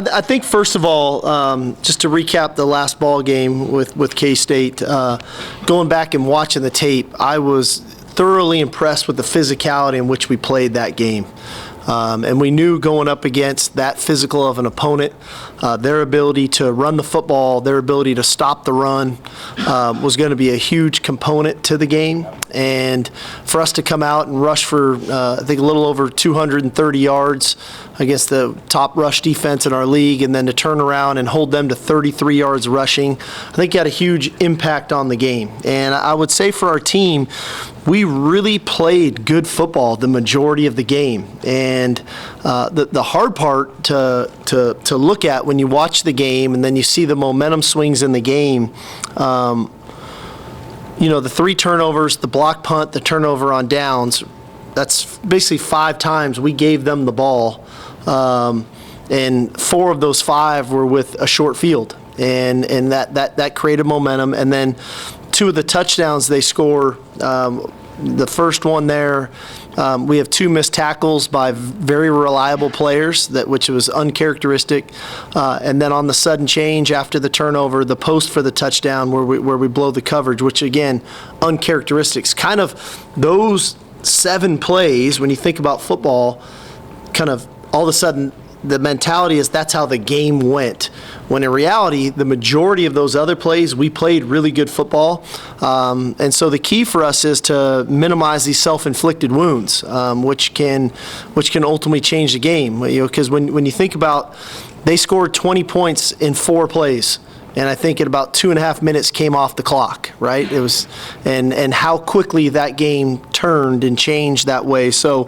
I think, first of all, just to recap the last ball game with K-State, going back and watching the tape, I was thoroughly impressed with the physicality in which we played that game. And we knew going up against that physical of an opponent, their ability to run the football, their ability to stop the run was going to be a huge component to the game. And for us to come out and rush for, I think, a little over 230 yards against the top rush defense in our league, and then to turn around and hold them to 33 yards rushing, I think had a huge impact on the game. And I would say for our team, we really played good football the majority of the game. And the hard part to look at when you watch the game and then you see the momentum swings in the game, the 3 turnovers, the block punt, the turnover on downs, that's basically 5 times we gave them the ball. And 4 of those 5 were with a short field. And that created momentum. And then 2 of the touchdowns they score, the first one there, we have 2 missed tackles by very reliable players, which was uncharacteristic. And then on the sudden change after the turnover, the post for the touchdown where we blow the coverage, which again, uncharacteristics. Kind of those 7 plays, when you think about football, kind of all of a sudden the mentality is that's how the game went. When in reality, the majority of those other plays, we played really good football. And so the key for us is to minimize these self-inflicted wounds, which can ultimately change the game. Because when you think about, they scored 20 points in 4 plays. And I think in about 2.5 minutes came off the clock, right? It was, and how quickly that game turned and changed that way. So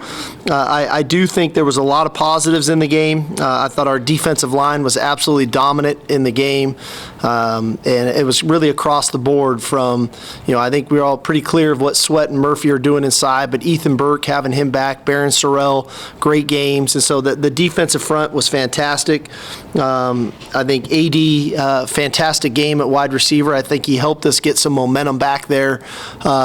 I do think there was a lot of positives in the game. I thought our defensive line was absolutely dominant in the game. And it was really across the board from, I think we were all pretty clear of what Sweat and Murphy are doing inside, but Ethan Burke, having him back, Barron Sorrell, great games. And so the defensive front was fantastic. I think AD, fantastic game at wide receiver. I think he helped us get some momentum back there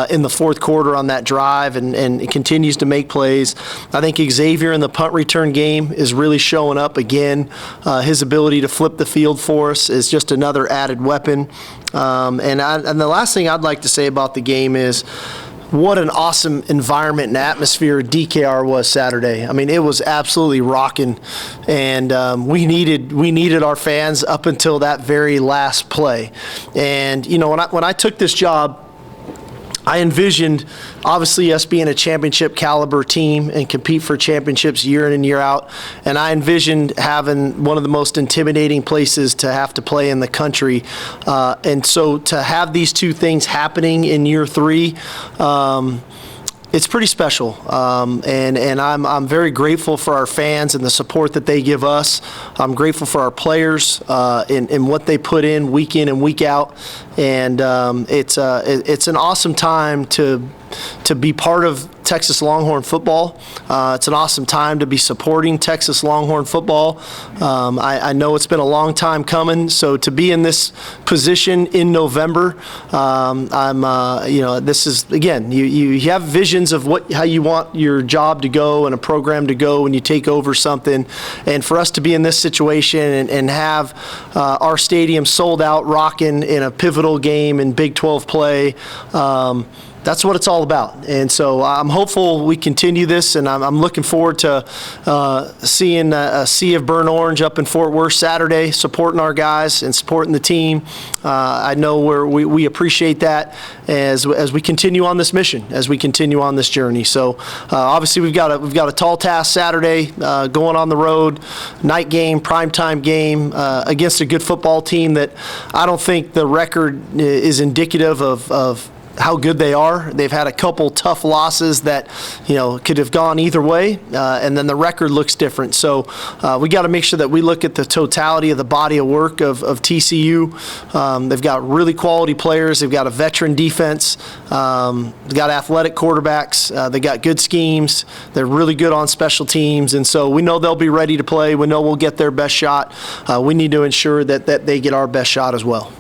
in the fourth quarter on that drive, and it continues to make plays. I think Xavier in the punt return game is really showing up again. His ability to flip the field for us is just another added weapon. And the last thing I'd like to say about the game is what an awesome environment and atmosphere DKR was Saturday. I mean, it was absolutely rocking, and we needed our fans up until that very last play. And when I took this job, I envisioned, obviously, us being a championship caliber team and compete for championships year in and year out. And I envisioned having one of the most intimidating places to have to play in the country. And so to have these 2 things happening in year 3, it's pretty special, and I'm very grateful for our fans and the support that they give us. I'm grateful for our players in what they put in week and week out, and it's an awesome time to be part of Texas Longhorn football. It's an awesome time to be supporting Texas Longhorn football. I know it's been a long time coming, so to be in this position in November, this is, again, you have visions of how you want your job to go and a program to go when you take over something, and for us to be in this situation and have our stadium sold out, rocking in a pivotal game in Big 12 play, that's what it's all about. And so I'm hopeful we continue this, and I'm looking forward to seeing a sea of burnt orange up in Fort Worth Saturday, supporting our guys and supporting the team. I know we appreciate that as we continue on this mission, as we continue on this journey. So obviously we've got a tall task Saturday, going on the road, night game, primetime game against a good football team that I don't think the record is indicative of how good they are. They've had a couple tough losses that could have gone either way, and then the record looks different. So we got to make sure that we look at the totality of the body of work of TCU. They've got really quality players. They've got a veteran defense. They've got athletic quarterbacks. They got good schemes. They're really good on special teams, and so we know they'll be ready to play. We know we'll get their best shot. We need to ensure that they get our best shot as well.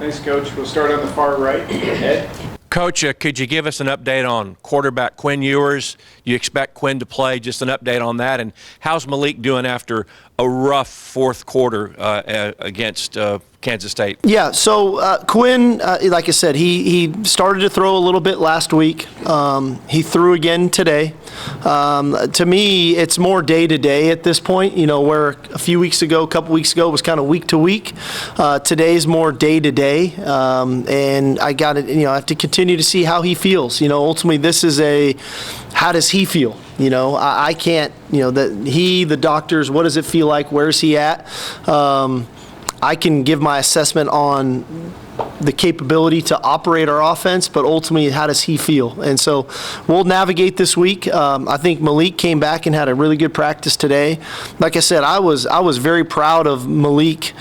Thanks, Coach. We'll start on the far right. Ed? Coach, could you give us an update on quarterback Quinn Ewers? You expect Quinn to play, just an update on that. And how's Malik doing after a rough fourth quarter against Kansas State? Yeah, so Quinn, like I said, he started to throw a little bit last week. He threw again today. To me, it's more day-to-day at this point, where a couple weeks ago, was kind of week to week. Today's more day-to-day, and I got it. I have to continue to see how he feels. Ultimately, this is how does he feel? I can't, the doctors, what does it feel like? Where's he at? I can give my assessment on the capability to operate our offense, but ultimately, how does he feel? And so we'll navigate this week. I think Malik came back and had a really good practice today. Like I said, I was very proud of Malik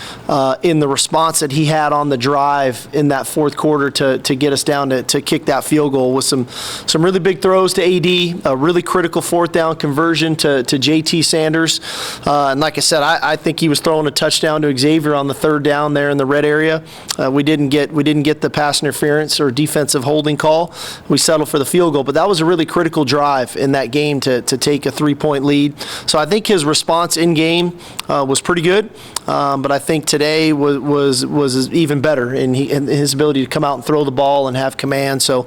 in the response that he had on the drive in that fourth quarter to get us down to kick that field goal with some really big throws to AD, a really critical fourth down conversion to JT Sanders. And like I said, I think he was throwing a touchdown to Xavier on the third down there in the red area. We didn't get the pass interference or defensive holding call. We settled for the field goal, but that was a really critical drive in that game to take a 3-point lead. So I think his response in game was pretty good, but I think today was even better in his ability to come out and throw the ball and have command. So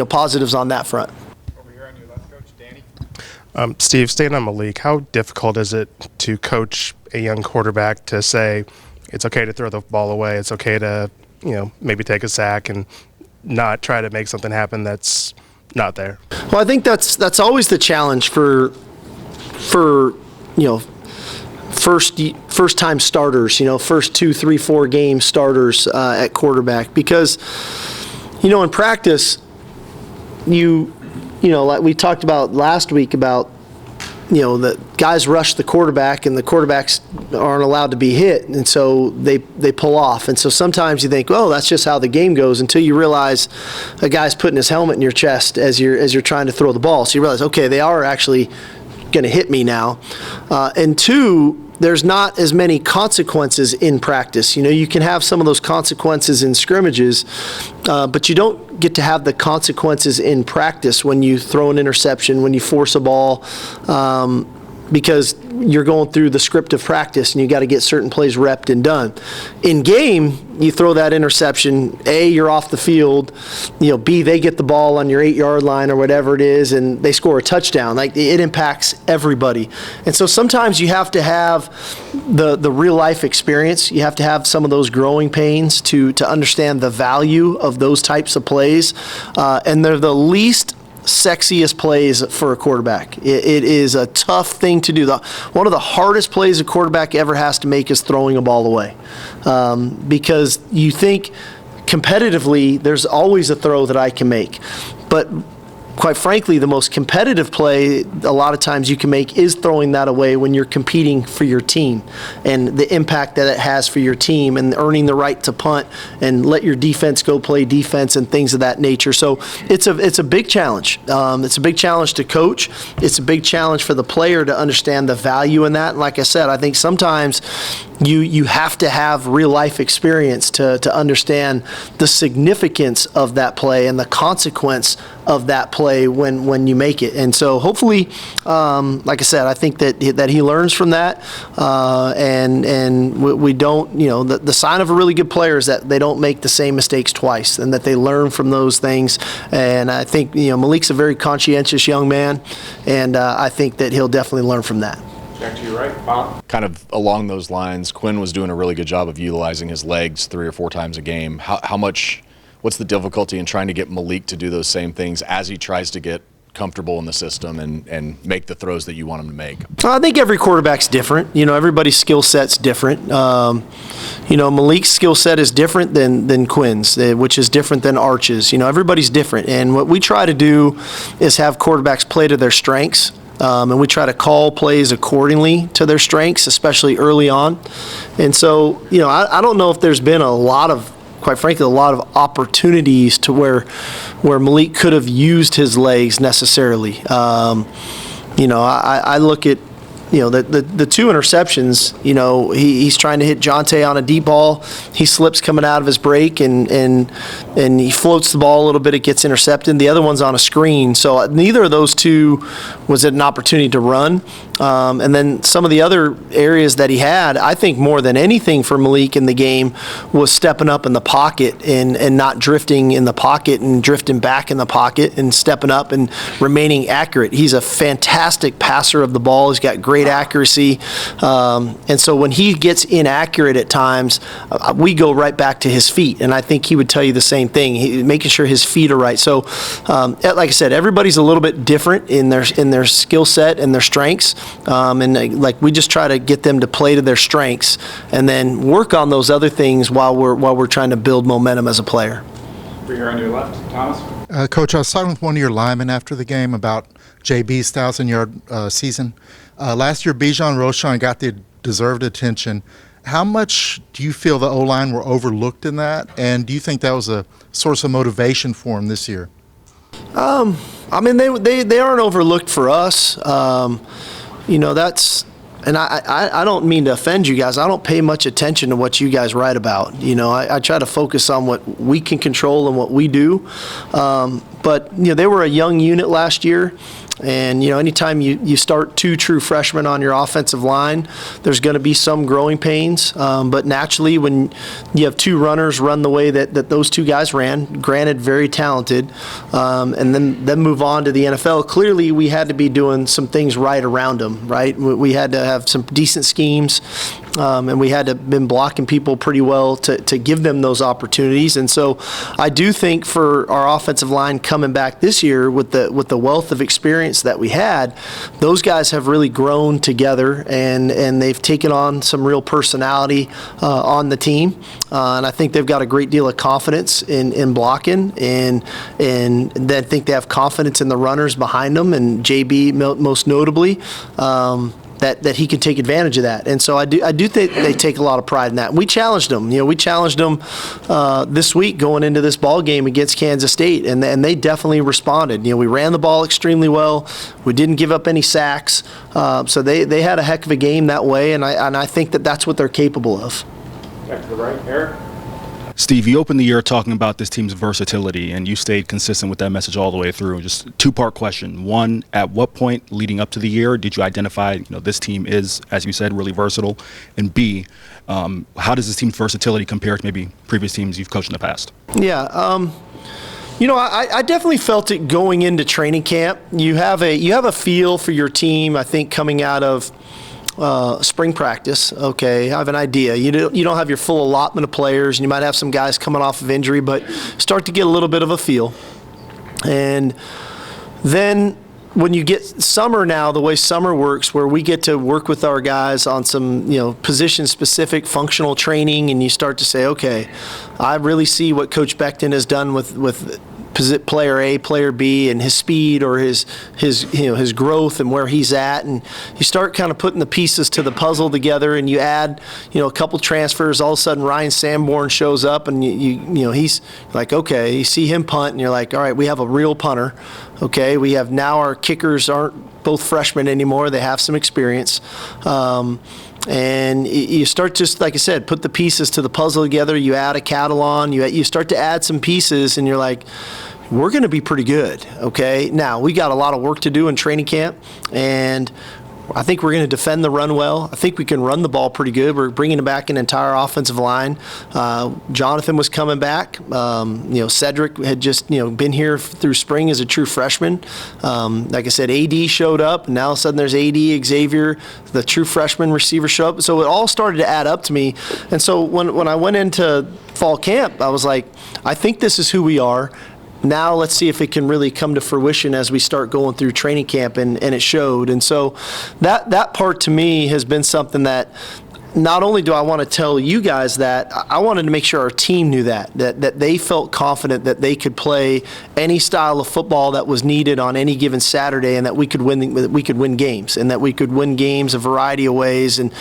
positives on that front. Over here on your left, Coach Danny. Steve, staying on Malik, how difficult is it to coach a young quarterback to say it's okay to throw the ball away, it's okay to maybe take a sack and not try to make something happen that's not there? Well, I think that's always the challenge for first time starters, first 2, 3, 4 game starters at quarterback, because in practice like we talked about last week about the guys rush the quarterback and the quarterbacks aren't allowed to be hit, and so they pull off. And so sometimes you think, oh, that's just how the game goes, until you realize a guy's putting his helmet in your chest as you're trying to throw the ball. So you realize, okay, they are actually going to hit me now. And two, there's not as many consequences in practice. You can have some of those consequences in scrimmages, but you don't get to have the consequences in practice when you throw an interception, when you force a ball, because you're going through the script of practice and you got to get certain plays repped and done. In game, you throw that interception, A, you're off the field, B, they get the ball on your 8-yard line or whatever it is, and they score a touchdown. Like, it impacts everybody. And so sometimes you have to have the real life experience. You have to have some of those growing pains to understand the value of those types of plays. And they're the least sexiest plays for a quarterback. It is a tough thing to do. One of the hardest plays a quarterback ever has to make is throwing a ball away, because you think competitively there's always a throw that I can make, but quite frankly, the most competitive play a lot of times you can make is throwing that away when you're competing for your team, and the impact that it has for your team, and earning the right to punt and let your defense go play defense and things of that nature. So it's a big challenge. It's a big challenge to coach. It's a big challenge for the player to understand the value in that. And like I said, I think sometimes you have to have real life experience to understand the significance of that play and the consequence of that play when you make it. And so hopefully, like I said, I think that he learns from that, and we don't, the sign of a really good player is that they don't make the same mistakes twice, and that they learn from those things. And I think Malik's a very conscientious young man, and I think that he'll definitely learn from that. Back to your right, Bob. Kind of along those lines, Quinn was doing a really good job of utilizing his legs 3 or 4 times a game. What's the difficulty in trying to get Malik to do those same things as he tries to get comfortable in the system and make the throws that you want him to make? I think every quarterback's different. Everybody's skill set's different. Malik's skill set is different than Quinn's, which is different than Arch's. Everybody's different. And what we try to do is have quarterbacks play to their strengths. And we try to call plays accordingly to their strengths, especially early on. And so, I don't know if there's been quite frankly, a lot of opportunities to where Malik could have used his legs necessarily. I look at, the 2 interceptions, he's trying to hit Jonte on a deep ball. He slips coming out of his break and he floats the ball a little bit. It gets intercepted. The other one's on a screen. So neither of those 2 was an opportunity to run. And then some of the other areas that he had, I think more than anything for Malik in the game was stepping up in the pocket and not drifting in the pocket and drifting back in the pocket and stepping up and remaining accurate. He's a fantastic passer of the ball. He's got great accuracy. And so when he gets inaccurate at times, we go right back to his feet. And I think he would tell you the same thing, making sure his feet are right. So like I said, everybody's a little bit different in their skill set and their strengths. And like we just try to get them to play to their strengths and then work on those other things while we're trying to build momentum as a player. Over here on your left, Thomas. Coach, I was talking with one of your linemen after the game about JB's 1,000-yard season. Last year, Bijan Roshan got the deserved attention. How much do you feel the O-line were overlooked in that? And do you think that was a source of motivation for him this year? I mean, they aren't overlooked for us. That's, and I don't mean to offend you guys. I don't pay much attention to what you guys write about. I try to focus on what we can control and what we do. But they were a young unit last year. And, anytime you start two true freshmen on your offensive line, there's going to be some growing pains. But naturally, when you have two runners run the way that those two guys ran, granted very talented, and then move on to the NFL, clearly we had to be doing some things right around them, right? We had to have some decent schemes, and we had to have been blocking people pretty well to give them those opportunities. And so I do think for our offensive line coming back this year with the wealth of experience that we had, those guys have really grown together and they've taken on some real personality on the team. And I think they've got a great deal of confidence in blocking and then I think they have confidence in the runners behind them, and JB most notably. That he can take advantage of that. And so I do think they take a lot of pride in that. And we challenged them. We challenged them this week going into this ball game against Kansas State, and they definitely responded. We ran the ball extremely well. We didn't give up any sacks. So they had a heck of a game that way, and I think that's what they're capable of. Back to the right, Eric. Steve, you opened the year talking about this team's versatility, and you stayed consistent with that message all the way through. Just a two-part question. One, at what point leading up to the year did you identify, this team is, as you said, really versatile? And B, how does this team's versatility compare to maybe previous teams you've coached in the past? Yeah, I definitely felt it going into training camp. You have a feel for your team, I think, coming out of spring practice. Okay, I have an idea. You don't have your full allotment of players, and you might have some guys coming off of injury, but start to get a little bit of a feel. And then when you get summer now, the way summer works, where we get to work with our guys on some position-specific functional training, and you start to say, okay, I really see what Coach Becton has done with player A, player B, and his speed or his growth and where he's at, and you start kind of putting the pieces to the puzzle together, and you add a couple transfers. All of a sudden, Ryan Sanborn shows up, and he's like, okay, you see him punt, and you're like, all right, we have a real punter. Okay, we have now our kickers aren't both freshmen anymore; they have some experience. And you start, just like I said, put the pieces to the puzzle together. You add a Catalan, you start to add some pieces, and you're like, we're going to be pretty good, okay? Now, we got a lot of work to do in training camp, and I think we're going to defend the run well. I think we can run the ball pretty good. We're bringing back an entire offensive line. Jonathan was coming back. Cedric had just been here through spring as a true freshman. Like I said, AD showed up, and now all of a sudden there's AD, Xavier, the true freshman receiver show up. So it all started to add up to me. And so when I went into fall camp, I was like, I think this is who we are. Now let's see if it can really come to fruition as we start going through training camp, and it showed. And so that part to me has been something that not only do I want to tell you guys that, I wanted to make sure our team knew that they felt confident that they could play any style of football that was needed on any given Saturday, and that we could win games, and that we could win games a variety of ways, and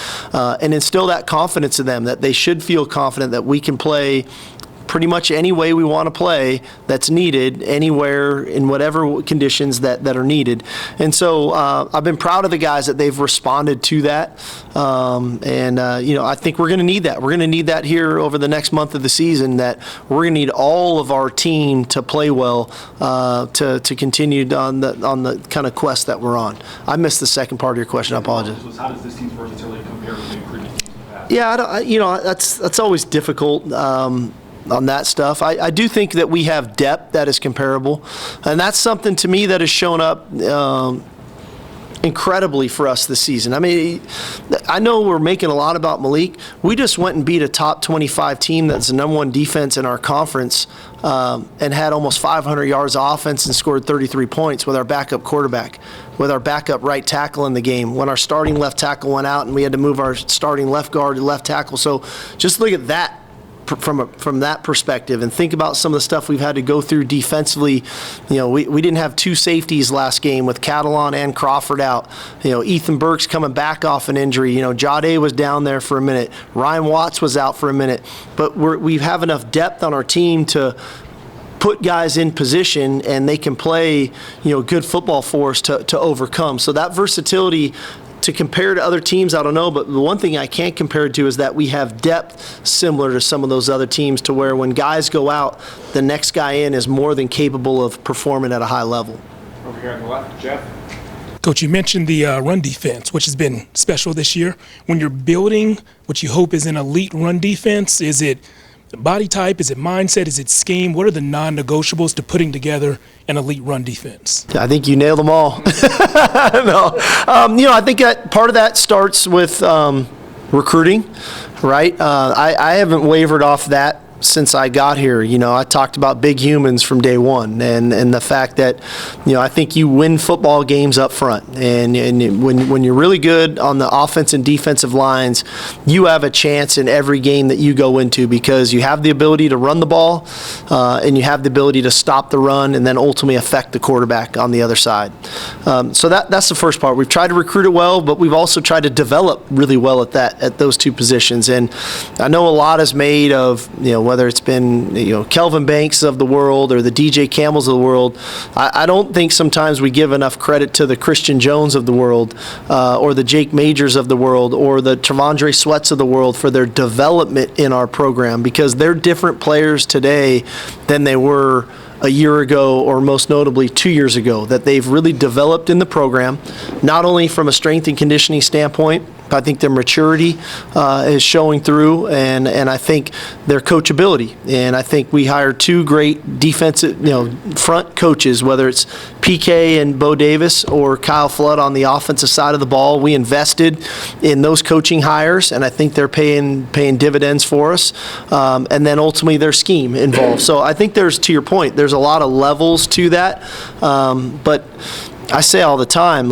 instill that confidence in them, that they should feel confident that we can play pretty much any way we want to play that's needed, anywhere, in whatever conditions that are needed. And so I've been proud of the guys that they've responded to that. I think we're going to need that. We're going to need that here over the next month of the season, that we're going to need all of our team to play well to continue on the kind of quest that we're on. I missed the second part of your question. I apologize. How does this team's versatility compare with the previous teams in the past? Yeah, that's always difficult on that stuff. I do think that we have depth that is comparable, and that's something to me that has shown up incredibly for us this season. I mean, I know we're making a lot about Malik. We just went and beat a top 25 team that's the number one defense in our conference and had almost 500 yards of offense and scored 33 points with our backup quarterback, with our backup right tackle in the game, when our starting left tackle went out and we had to move our starting left guard to left tackle. So just look at that from that perspective and think about some of the stuff we've had to go through defensively. We didn't have two safeties last game with Catalan and Crawford out. Ethan Burke's coming back off an injury. Jade was down there for a minute. Ryan Watts was out for a minute. But we have enough depth on our team to put guys in position, and they can play good football for us to overcome. So that versatility, to compare to other teams, I don't know, but the one thing I can't compare it to is that we have depth similar to some of those other teams, to where when guys go out, the next guy in is more than capable of performing at a high level. Over here on the left, Jeff. Coach, you mentioned the run defense, which has been special this year. When you're building what you hope is an elite run defense, is it body type, is it mindset, is it scheme? What are the non-negotiables to putting together an elite run defense? I think you nailed them all. No. I think that part of that starts with recruiting, right? I haven't wavered off that since I got here. I talked about big humans from day one, and the fact that, I think you win football games up front. And when you're really good on the offense and defensive lines, you have a chance in every game that you go into, because you have the ability to run the ball and you have the ability to stop the run and then ultimately affect the quarterback on the other side. So that's the first part. We've tried to recruit it well, but we've also tried to develop really well at those two positions. And I know a lot is made of, whether it's been Kelvin Banks of the world or the DJ Campbells of the world. I don't think sometimes we give enough credit to the Christian Jones of the world or the Jake Majors of the world or the Travondre Sweats of the world for their development in our program, because they're different players today than they were a year ago, or most notably 2 years ago, that they've really developed in the program, not only from a strength and conditioning standpoint, but I think their maturity is showing through, and I think their coachability. And I think we hired two great defensive, front coaches, whether it's PK and Bo Davis or Kyle Flood on the offensive side of the ball. We invested in those coaching hires, and I think they're paying dividends for us. And then ultimately their scheme involved. So I think to your point, there's a lot of levels to that. But I say all the time,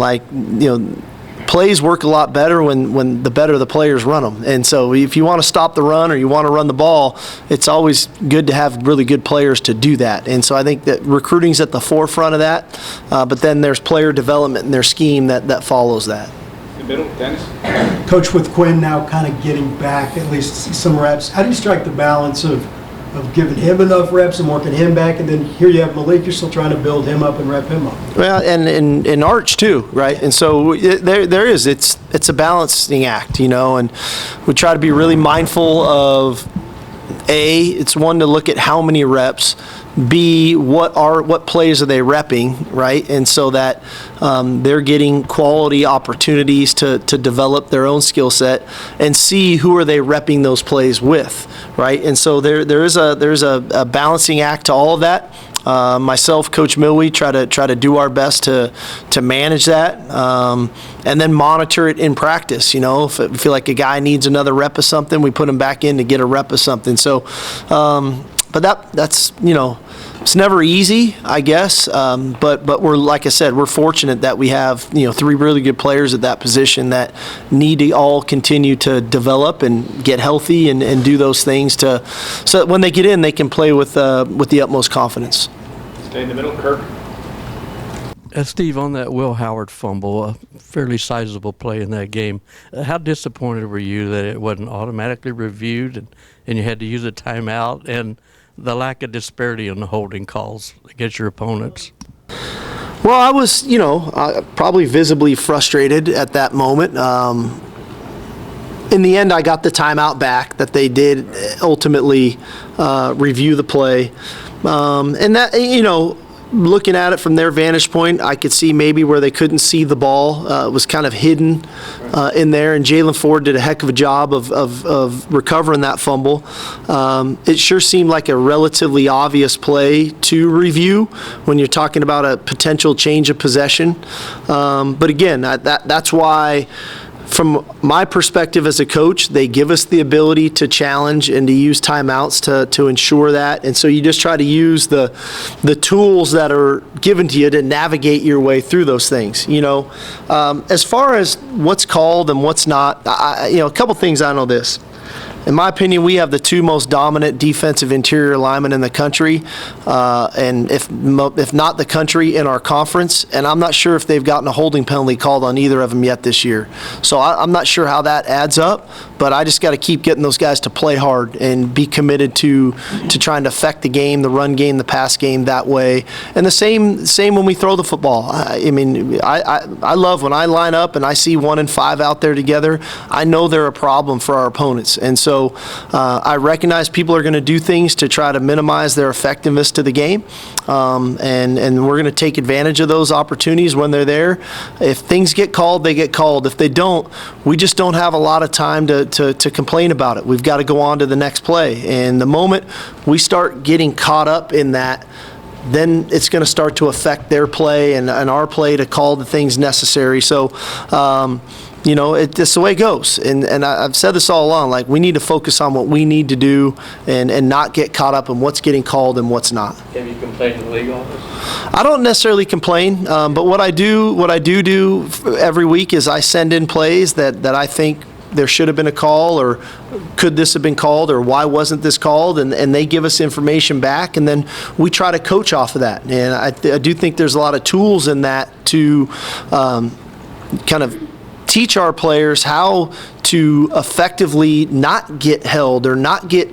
plays work a lot better when the better the players run them. And so if you want to stop the run or you want to run the ball, it's always good to have really good players to do that. And so I think that recruiting's at the forefront of that, but then there's player development and their scheme that follows that. In the middle, Dennis. Coach, with Quinn now kind of getting back at least some reps, how do you strike the balance of giving him enough reps and working him back, and then here you have Malik, you're still trying to build him up and rep him up? Well, and Arch too, right? And so it's a balancing act, and we try to be really mindful of, it's one, to look at how many reps, B, what plays are they repping, right? And so that they're getting quality opportunities to develop their own skill set, and C, who are they repping those plays with, right? And so there's a balancing act to all of that. Myself, Coach Milwee, try to do our best to manage that, and then monitor it in practice. If I feel like a guy needs another rep of something, we put him back in to get a rep of something. So, but that's it's never easy, I guess. But we're, like I said, we're fortunate that we have three really good players at that position that need to all continue to develop and get healthy and do those things so that when they get in, they can play with the utmost confidence. Stay in the middle, Kirk. Steve, on that Will Howard fumble, a fairly sizable play in that game, how disappointed were you that it wasn't automatically reviewed and you had to use a timeout? And the lack of disparity in the holding calls against your opponents? Well, I was, probably visibly frustrated at that moment. In the end, I got the timeout back that they did ultimately review the play. And that, looking at it from their vantage point, I could see maybe where they couldn't see the ball. It was kind of hidden in there, and Jalen Ford did a heck of a job of recovering that fumble. It sure seemed like a relatively obvious play to review when you're talking about a potential change of possession. But again, that's why, from my perspective as a coach, they give us the ability to challenge and to use timeouts to ensure that. And so you just try to use the tools that are given to you to navigate your way through those things. As far as what's called and what's not, a couple things I know this. In my opinion, we have the two most dominant defensive interior linemen in the country, and if not the country, in our conference. And I'm not sure if they've gotten a holding penalty called on either of them yet this year. So I'm not sure how that adds up, but I just got to keep getting those guys to play hard and be committed to trying to affect the game, the run game, the pass game that way. And the same when we throw the football. I love when I line up and I see 1 and 5 out there together. I know they're a problem for our opponents, and so I recognize people are going to do things to try to minimize their effectiveness to the game, and we're going to take advantage of those opportunities when they're there. If things get called, they get called. If they don't, we just don't have a lot of time to complain about it. We've got to go on to the next play, and the moment we start getting caught up in that, then it's going to start to affect their play and our play to call the things necessary. So, it's the way it goes. And I've said this all along, like, we need to focus on what we need to do and not get caught up in what's getting called and what's not. Have you complained to the league on this? I don't necessarily complain, but what I do every week is I send in plays that I think there should have been a call, or could this have been called, or why wasn't this called, and they give us information back, and then we try to coach off of that. And I do think there's a lot of tools in that to kind of teach our players how to effectively not get held or not get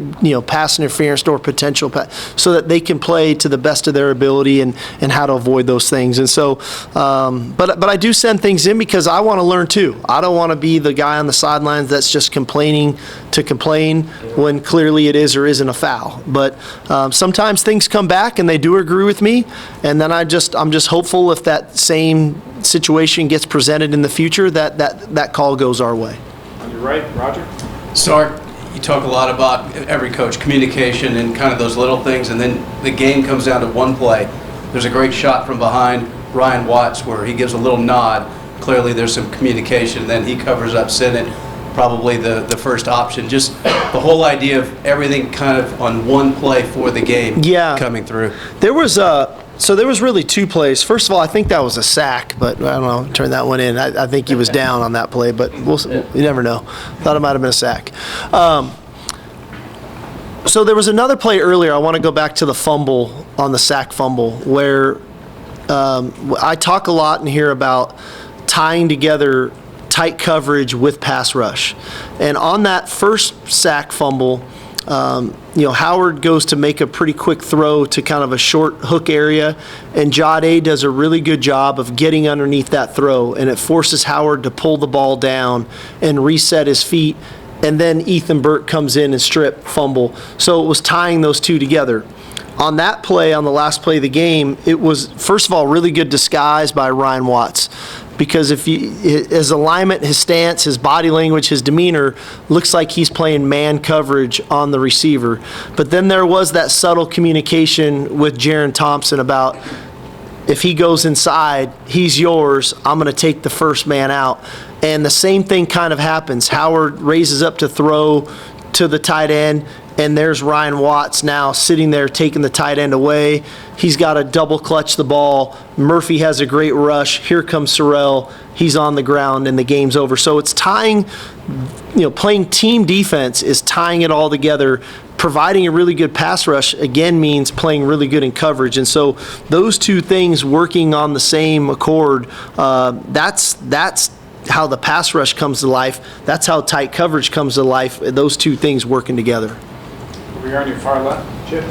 pass interference or potential so that they can play to the best of their ability and how to avoid those things. And so, but I do send things in because I want to learn too. I don't want to be the guy on the sidelines that's just complaining to complain when clearly it is or isn't a foul. But sometimes things come back and they do agree with me, and then I'm just hopeful if that same situation gets presented in the future that call goes our way. On your right, Roger. Sark, you talk a lot about, every coach, communication and kind of those little things, and then the game comes down to one play. There's a great shot from behind Ryan Watts where he gives a little nod. Clearly there's some communication, then he covers up Sinnott, probably the first option. Just the whole idea of everything kind of on one play for the game coming through. There was really two plays. First of all, I think that was a sack, but I don't know, turn that one in. I think he was down on that play, but you never know. Thought it might have been a sack. So there was another play earlier. I want to go back to the fumble, on the sack fumble, where I talk a lot in here about tying together tight coverage with pass rush. And on that first sack fumble, Howard goes to make a pretty quick throw to kind of a short hook area, and Jade does a really good job of getting underneath that throw, and it forces Howard to pull the ball down and reset his feet, and then Ethan Burt comes in and strip fumble. So it was tying those two together. On that play, on the last play of the game, it was, first of all, really good disguise by Ryan Watts. Because his alignment, his stance, his body language, his demeanor looks like he's playing man coverage on the receiver. But then there was that subtle communication with Jaron Thompson about, if he goes inside, he's yours, I'm going to take the first man out. And the same thing kind of happens. Howard raises up to throw to the tight end, and there's Ryan Watts now sitting there taking the tight end away. He's got to double clutch the ball. Murphy has a great rush. Here comes Sorrell. He's on the ground, and the game's over. So it's tying, playing team defense is tying it all together. Providing a really good pass rush, again, means playing really good in coverage. And so those two things working on the same accord, that's how the pass rush comes to life. That's how tight coverage comes to life, those two things working together. Over here on your far left, Chip.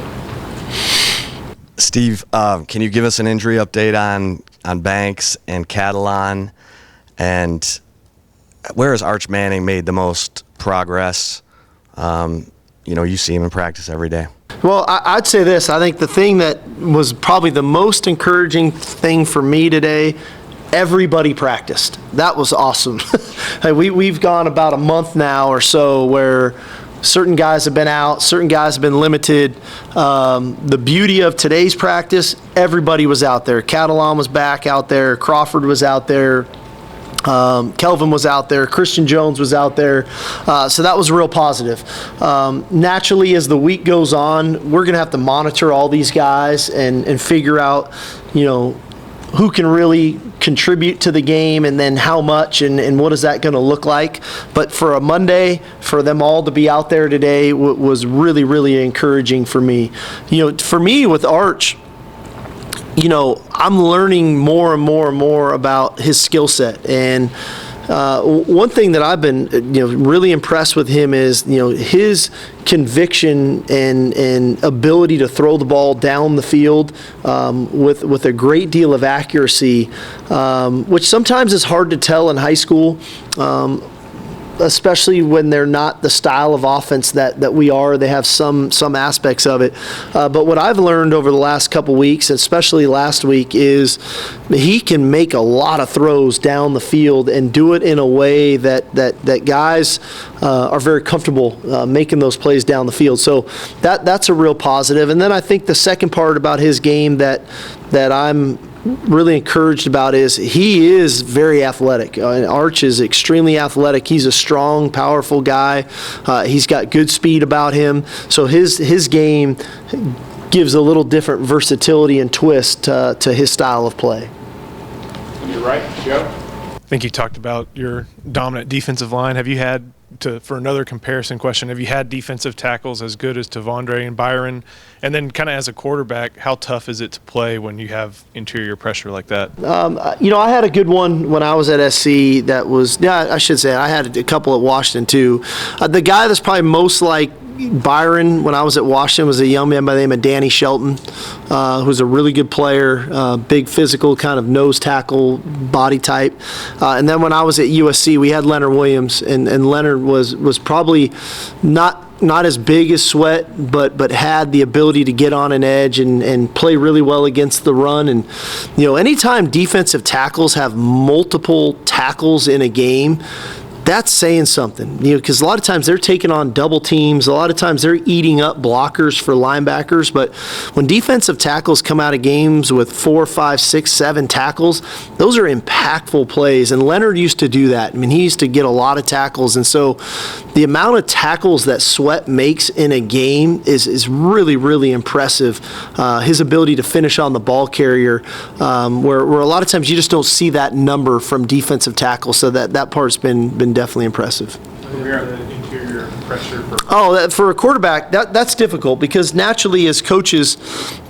Steve, can you give us an injury update on Banks and Catalan, and where has Arch Manning made the most progress? You see him in practice every day. Well, I'd say this. I think the thing that was probably the most encouraging thing for me today, everybody practiced. That was awesome. We've gone about a month now or so where certain guys have been out, certain guys have been limited. The beauty of today's practice, everybody was out there. Catalan was back out there. Crawford was out there. Kelvin was out there. Christian Jones was out there. So that was real positive. Naturally, as the week goes on, we're going to have to monitor all these guys and figure out, who can really contribute to the game and then how much and what is that going to look like. But for a Monday, for them all to be out there today was really, really encouraging for me. For me with Arch, I'm learning more and more and more about his skill set. And one thing that I've been, really impressed with him is, his conviction and ability to throw the ball down the field with a great deal of accuracy, which sometimes is hard to tell in high school. Especially when they're not the style of offense that we are. They have some aspects of it. But what I've learned over the last couple weeks, especially last week, is he can make a lot of throws down the field and do it in a way that guys are very comfortable making those plays down the field. So that's a real positive. And then I think the second part about his game that I'm really encouraged about is he is very athletic. Arch is extremely athletic. He's a strong, powerful guy. He's got good speed about him. So his game gives a little different versatility and twist to his style of play. On your right, Joe. I think you talked about your dominant defensive line. Have you had, for another comparison question, have you had defensive tackles as good as Tavondre and Byron? And then kind of as a quarterback, how tough is it to play when you have interior pressure like that? I had a good one when I was at SC that was, I should say, I had a couple at Washington too. The guy that's probably most like Byron when I was at Washington was a young man by the name of Danny Shelton, who's a really good player, big physical kind of nose tackle body type. And then when I was at USC, we had Leonard Williams, and Leonard was probably not as big as Sweat, but had the ability to get on an edge and play really well against the run. And anytime defensive tackles have multiple tackles in a game, that's saying something, because a lot of times they're taking on double teams. A lot of times they're eating up blockers for linebackers. But when defensive tackles come out of games with 4, 5, 6, 7 tackles, those are impactful plays. And Leonard used to do that. He used to get a lot of tackles. And so the amount of tackles that Sweat makes in a game is really, really impressive. His ability to finish on the ball carrier, where a lot of times you just don't see that number from defensive tackles. So that part's been definitely impressive. For a quarterback, that's difficult because naturally as coaches,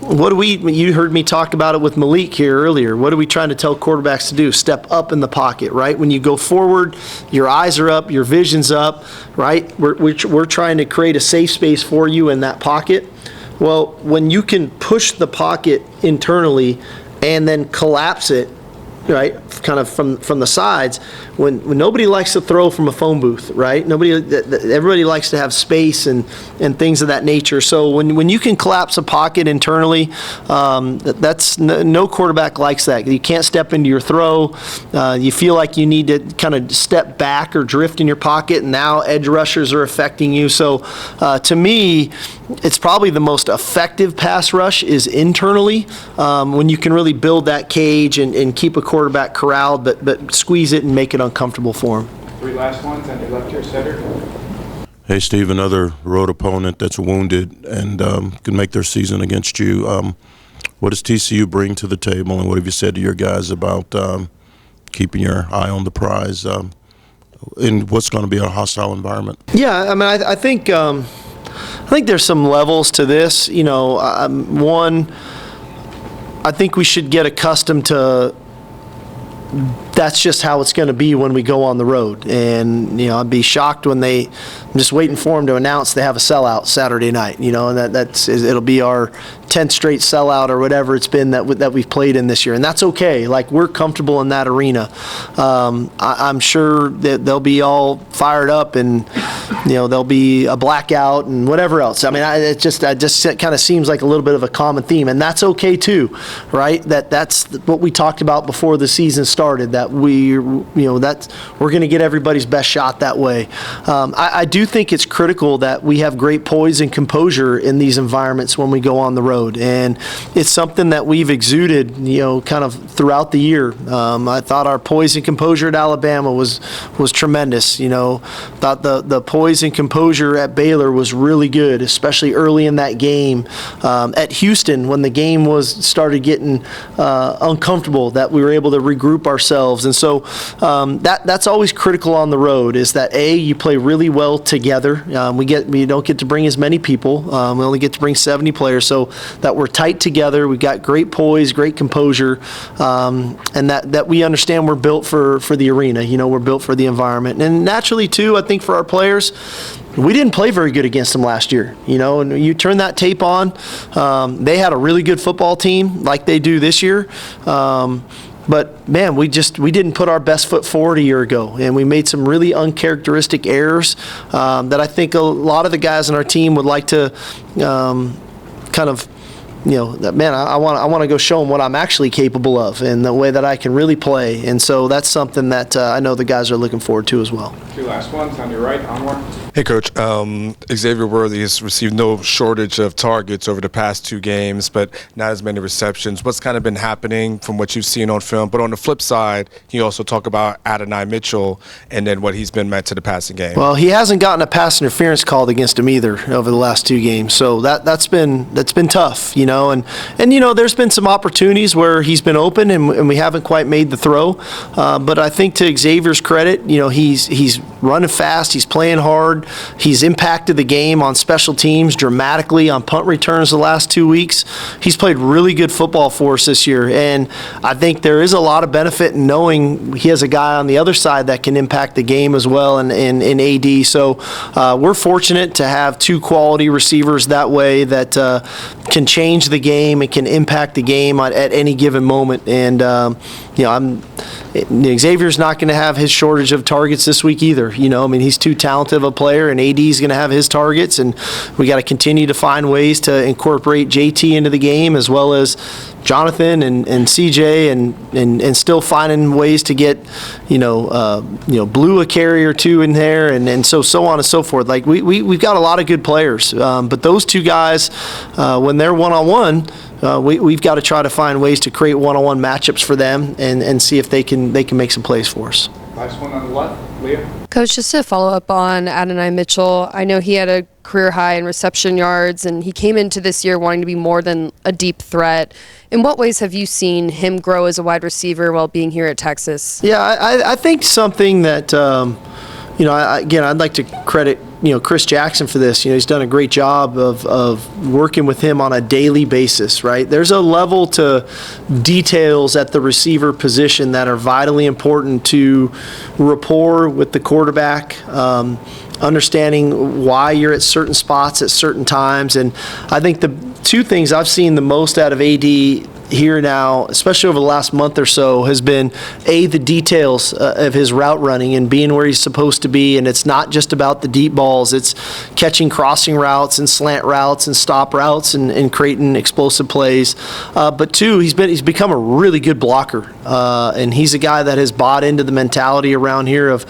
you heard me talk about it with Malik here earlier. What are we trying to tell quarterbacks to do? Step up in the pocket, right? When you go forward, your eyes are up, your vision's up, right? We're trying to create a safe space for you in that pocket. Well, when you can push the pocket internally and then collapse it, right, kind of from the sides, when nobody likes to throw from a phone booth, right? Everybody likes to have space and things of that nature. So when you can collapse a pocket internally, that's no quarterback likes that. You can't step into your throw. You feel like you need to kind of step back or drift in your pocket, and now edge rushers are affecting you. So to me, it's probably the most effective pass rush is internally, when you can really build that cage and keep a quarterback corralled, but squeeze it and make it uncomfortable for him. 3 last ones on your left here, setter. Hey, Steve, another road opponent that's wounded and can make their season against you. What does TCU bring to the table, and what have you said to your guys about keeping your eye on the prize in what's going to be a hostile environment? Yeah, I think there's some levels to this. One, I think we should get accustomed to that's just how it's going to be when we go on the road. And, I'd be shocked when I'm just waiting for them to announce they have a sellout Saturday night, and it'll be our 10th straight sellout or whatever it's been that we've played in this year, and that's okay. Like, we're comfortable in that arena. I'm sure that they'll be all fired up, and there'll be a blackout and whatever else. I mean, it just kind of seems like a little bit of a common theme, and that's okay too, right? That's what we talked about before the season started. That we're going to get everybody's best shot that way. I do think it's critical that we have great poise and composure in these environments when we go on the road, and it's something that we've exuded, kind of throughout the year. I thought our poise and composure at Alabama was tremendous. Thought the poise and composure at Baylor was really good, especially early in that game. At Houston, when the game started getting uncomfortable, that we were able to regroup ourselves, and so that's always critical on the road. Is that you play really well together. We don't get to bring as many people. We only get to bring 70 players, so that we're tight together. We've got great poise, great composure, and that we understand we're built for the arena. We're built for the environment, and naturally too, I think for our players, we didn't play very good against them last year. And you turn that tape on, they had a really good football team like they do this year. But man, we didn't put our best foot forward a year ago, and we made some really uncharacteristic errors that I think a lot of the guys on our team would like to kind of, man, I want to go show them what I'm actually capable of and the way that I can really play. And so that's something that I know the guys are looking forward to as well. Two last ones on your right, Onward. Hey, Coach. Xavier Worthy has received no shortage of targets over the past 2 games, but not as many receptions. What's kind of been happening from what you've seen on film? But on the flip side, you also talk about Adonai Mitchell and then what he's been meant to the passing game. Well, he hasn't gotten a pass interference called against him either over the last 2 games, so that's been tough, and there's been some opportunities where he's been open and we haven't quite made the throw. But I think to Xavier's credit, he's running fast, he's playing hard. He's impacted the game on special teams dramatically on punt returns the last 2 weeks. He's played really good football for us this year, and I think there is a lot of benefit in knowing he has a guy on the other side that can impact the game as well in AD. So we're fortunate to have 2 quality receivers that way that can change the game and can impact the game at any given moment. And Xavier's not going to have his shortage of targets this week either. He's too talented of a player, and AD's going to have his targets, and we got to continue to find ways to incorporate JT into the game as well as Jonathan and CJ, and still finding ways to get Blue a carry or 2 in there, and so on and so forth. Like we've got a lot of good players, but those 2 guys, when they're one-on-one, we've got to try to find ways to create one-on-one matchups for them and see if they can make some plays for us. Last one on the left, Leah. Coach, just to follow up on Adonai Mitchell, I know he had a career high in reception yards, and he came into this year wanting to be more than a deep threat. In what ways have you seen him grow as a wide receiver while being here at Texas? Yeah, I think something that, I'd like to credit Chris Jackson for this. He's done a great job of working with him on a daily basis, right? There's a level to details at the receiver position that are vitally important to rapport with the quarterback, understanding why you're at certain spots at certain times. And I think the 2 things I've seen the most out of AD here now, especially over the last month or so, has been the details of his route running and being where he's supposed to be. And it's not just about the deep balls, it's catching crossing routes and slant routes and stop routes and creating explosive plays. But 2, he's become a really good blocker, and he's a guy that has bought into the mentality around here of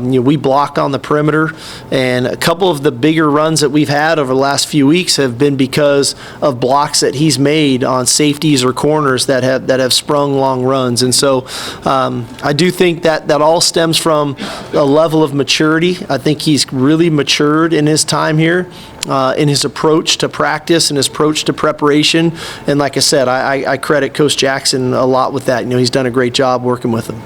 we block on the perimeter, and a couple of the bigger runs that we've had over the last few weeks have been because of blocks that he's made on safeties or corners that have sprung long runs. And so I do think that all stems from a level of maturity. I think he's really matured in his time here, in his approach to practice and his approach to preparation. And like I said, I credit Coach Jackson a lot with that. He's done a great job working with him.